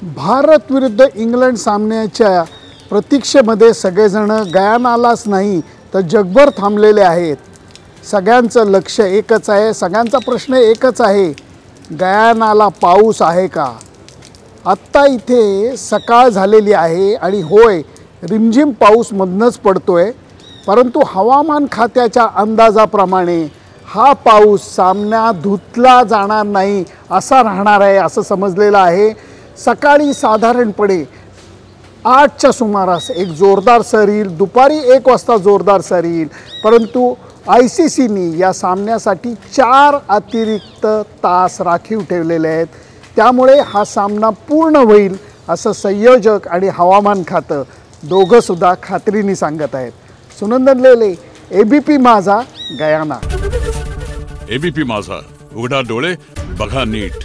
भारत विरुद्ध इंग्लंड सामन्याच्या प्रतीक्षेमध्ये सगळेजण गयानालाच नाही तर जगभर थांबलेले आहेत। सगळ्यांचं लक्ष एकच आहे, सगळ्यांचा प्रश्न एकच आहे, गयानाला पाऊस आहे का? आत्ता इथे सकाळ झालेली आहे आणि होय रिमझिम पाऊस मधनच पडतोय, परंतु हवामान खात्याच्या अंदाजाप्रमाणे हा पाऊस सामन्यात धुतला जाणार नाही असा राहणार आहे असं समजलेलं आहे। सकाळी साधारणपणे 8च्या सुमारास एक जोरदार सर येईल, दुपारी 1 वाजता जोरदार सर येईल, परंतु ICCने या सामन्यासाठी 4 अतिरिक्त तास राखीव ठेवलेले आहेत। त्यामुळे हा सामना पूर्ण होईल असं संयोजक आणि हवामान खातं दोघं सुद्धा खात्रीने सांगत आहेत। सुनंदन लेले, ABP माझा, गयाना। ABP माझा, उघडा डोळे बघा नीट।